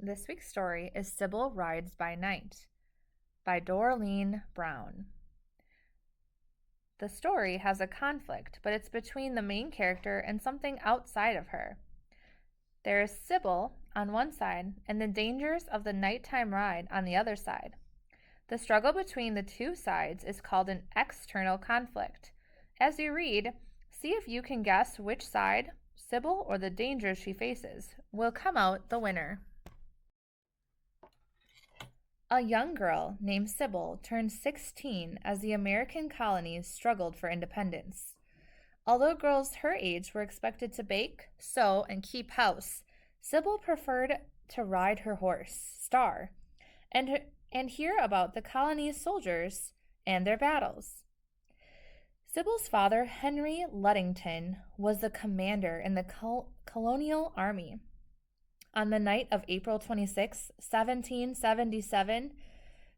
This week's story is Sybil Rides by Night by Dorleen Brown. The story has a conflict, but it's between the main character and something outside of her. There is Sybil on one side and the dangers of the nighttime ride on the other side. The struggle between the two sides is called an external conflict. As you read, see if you can guess which side, Sybil or the dangers she faces, will come out the winner. A young girl named Sybil turned 16 as the American colonies struggled for independence. Although girls her age were expected to bake, sew, and keep house, Sybil preferred to ride her horse, Star, and hear about the colony's soldiers and their battles. Sybil's father, Henry Ludington, was the commander in the colonial army. On the night of April 26, 1777,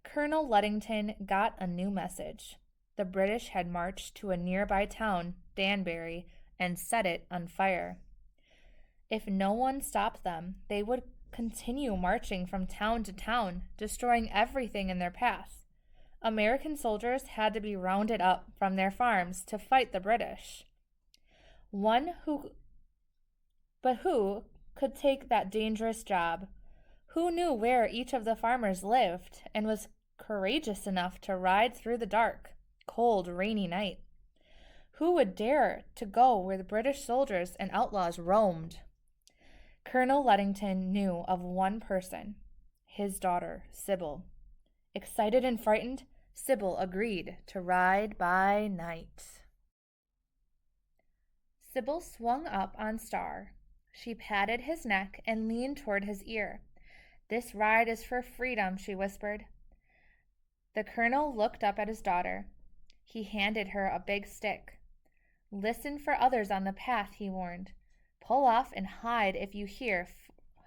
Colonel Ludington got a new message. The British had marched to a nearby town, Danbury, and set it on fire. If no one stopped them, they would continue marching from town to town, destroying everything in their path. American soldiers had to be rounded up from their farms to fight the British. Who could take that dangerous job? Who knew where each of the farmers lived and was courageous enough to ride through the dark, cold, rainy night? Who would dare to go where the British soldiers and outlaws roamed? Colonel Ludington knew of one person, his daughter, Sybil. Excited and frightened, Sybil agreed to ride by night. Sybil swung up on Star. She patted his neck and leaned toward his ear. "This ride is for freedom," she whispered. The colonel looked up at his daughter. He handed her a big stick. "Listen for others on the path," he warned. "Pull off and hide if you hear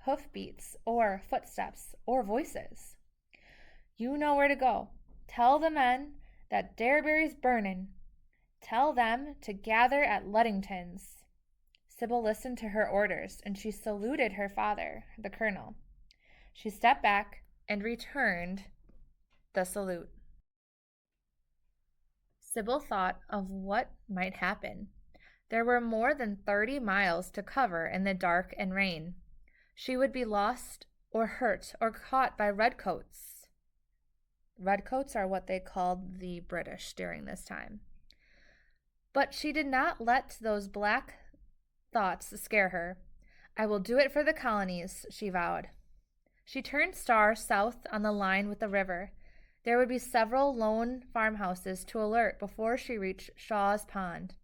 hoofbeats or footsteps or voices. You know where to go. Tell the men that Danbury's burning. Tell them to gather at Ludington's." Sybil listened to her orders, and she saluted her father, the colonel. She stepped back and returned the salute. Sybil thought of what might happen. There were more than 30 miles to cover in the dark and rain. She would be lost or hurt or caught by redcoats. Redcoats are what they called the British during this time. But she did not let those black thoughts scare her. "I will do it for the colonies," she vowed. She turned Star south on the line with the river. There would be several lone farmhouses to alert before she reached Shaw's Pond.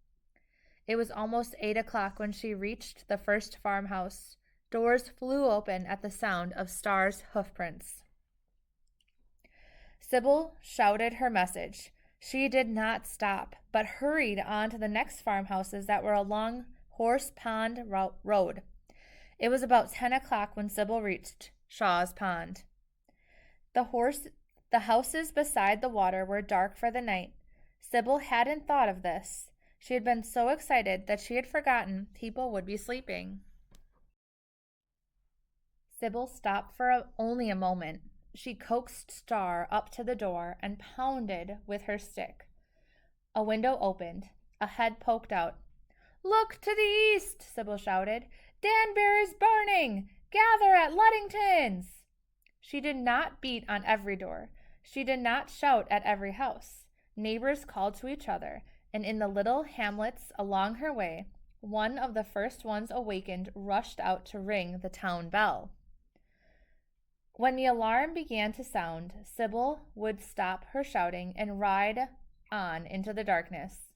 It was almost 8 o'clock when she reached the first farmhouse. Doors flew open at the sound of Star's hoofprints. Sybil shouted her message. She did not stop, but hurried on to the next farmhouses that were along Horse Pond Road. It was about 10 o'clock when Sybil reached Shaw's Pond. The houses beside the water were dark for the night. Sybil hadn't thought of this. She had been so excited that she had forgotten people would be sleeping. Sybil stopped for only a moment. She coaxed Star up to the door and pounded with her stick. A window opened. A head poked out. "Look to the east," Sybil shouted. "Danbury's burning! Gather at Ludington's!" She did not beat on every door. She did not shout at every house. Neighbors called to each other, and in the little hamlets along her way, one of the first ones awakened rushed out to ring the town bell. When the alarm began to sound, Sybil would stop her shouting and ride on into the darkness.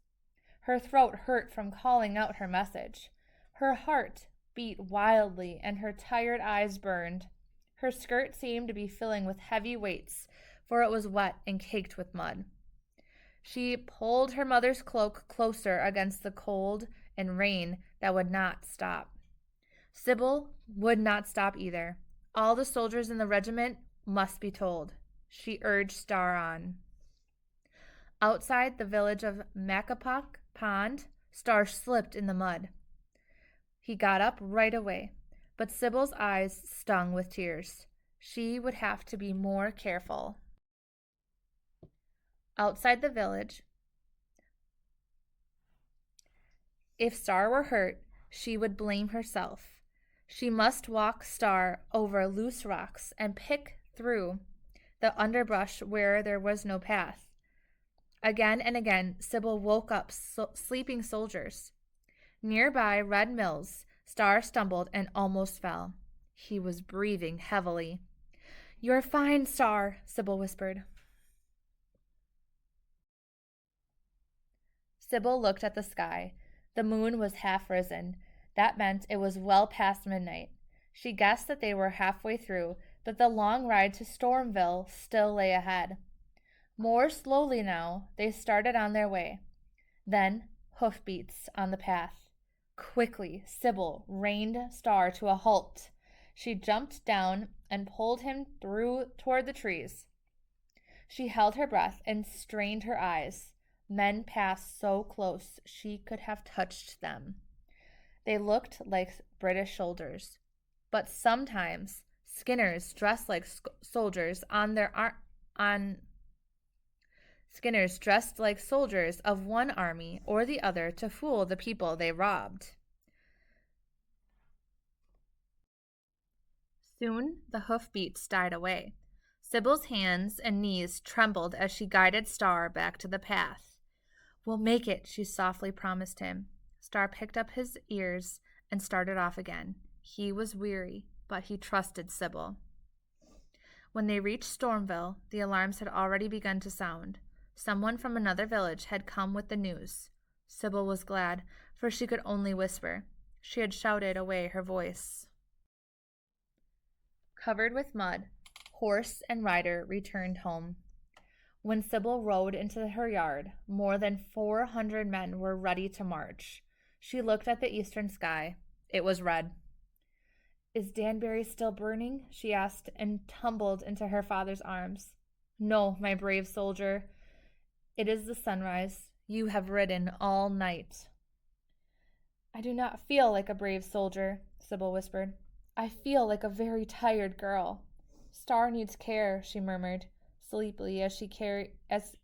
Her throat hurt from calling out her message. Her heart beat wildly and her tired eyes burned. Her skirt seemed to be filling with heavy weights, for it was wet and caked with mud. She pulled her mother's cloak closer against the cold and rain that would not stop. Sybil would not stop either. All the soldiers in the regiment must be told. She urged Star on. Outside the village of Macapac Pond, Star slipped in the mud. He got up right away. But Sybil's eyes stung with tears. She would have to be more careful. Outside the village, if Star were hurt, she would blame herself. She must walk Star over loose rocks and pick through the underbrush where there was no path. Again and again, Sybil woke up sleeping soldiers. Nearby Red Mills, Star stumbled and almost fell. He was breathing heavily. "You're fine, Star," Sybil whispered. Sybil looked at the sky. The moon was half risen. That meant it was well past midnight. She guessed that they were halfway through, but the long ride to Stormville still lay ahead. More slowly now, they started on their way. Then, hoofbeats on the path. Quickly, Sybil reined Star to a halt. She jumped down and pulled him through toward the trees. She held her breath and strained her eyes. Men passed so close she could have touched them. They looked like British soldiers, but sometimes Skinners dressed like soldiers Skinners dressed like soldiers of one army or the other to fool the people they robbed. Soon the hoofbeats died away. Sybil's hands and knees trembled as she guided Star back to the path. "We'll make it," she softly promised him. Star picked up his ears and started off again. He was weary, but he trusted Sybil. When they reached Stormville, the alarms had already begun to sound. Someone from another village had come with the news. Sybil was glad, for she could only whisper. She had shouted away her voice. Covered with mud, horse and rider returned home. When Sybil rode into her yard, more than 400 men were ready to march. She looked at the eastern sky. It was red. "Is Danbury still burning?" she asked, and tumbled into her father's arms. "No, my brave soldier. It is the sunrise. You have ridden all night." "I do not feel like a brave soldier," Sybil whispered. "I feel like a very tired girl. Star needs care," she murmured sleepily as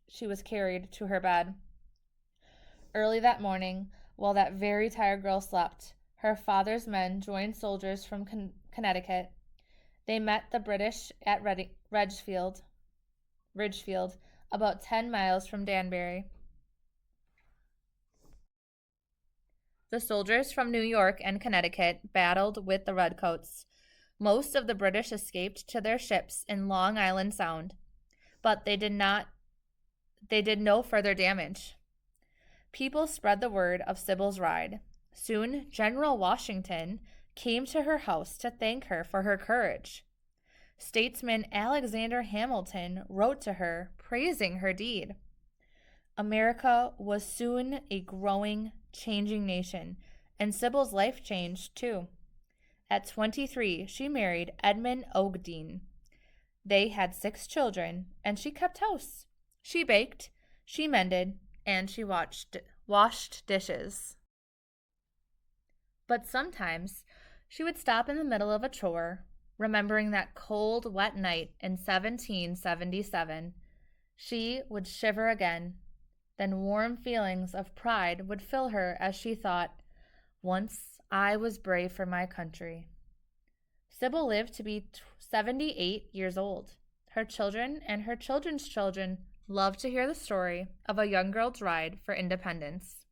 she was carried to her bed. Early that morning, while that very tired girl slept, her father's men joined soldiers from Connecticut. They met the British at Ridgefield, about 10 miles from Danbury. The soldiers from New York and Connecticut battled with the Redcoats. Most of the British escaped to their ships in Long Island Sound, but they did no further damage. People spread the word of Sybil's ride. Soon, General Washington came to her house to thank her for her courage. Statesman Alexander Hamilton wrote to her, praising her deed. America was soon a growing, changing nation, and Sybil's life changed too. At 23, she married Edmund Ogden. They had 6 children, and she kept house. She baked, she mended, and she washed dishes. But sometimes she would stop in the middle of a chore, remembering that cold, wet night in 1777. She would shiver again. Then warm feelings of pride would fill her as she thought, "Once I was brave for my country." Sybil lived to be 78 years old. Her children and her children's children loved to hear the story of a young girl's ride for independence.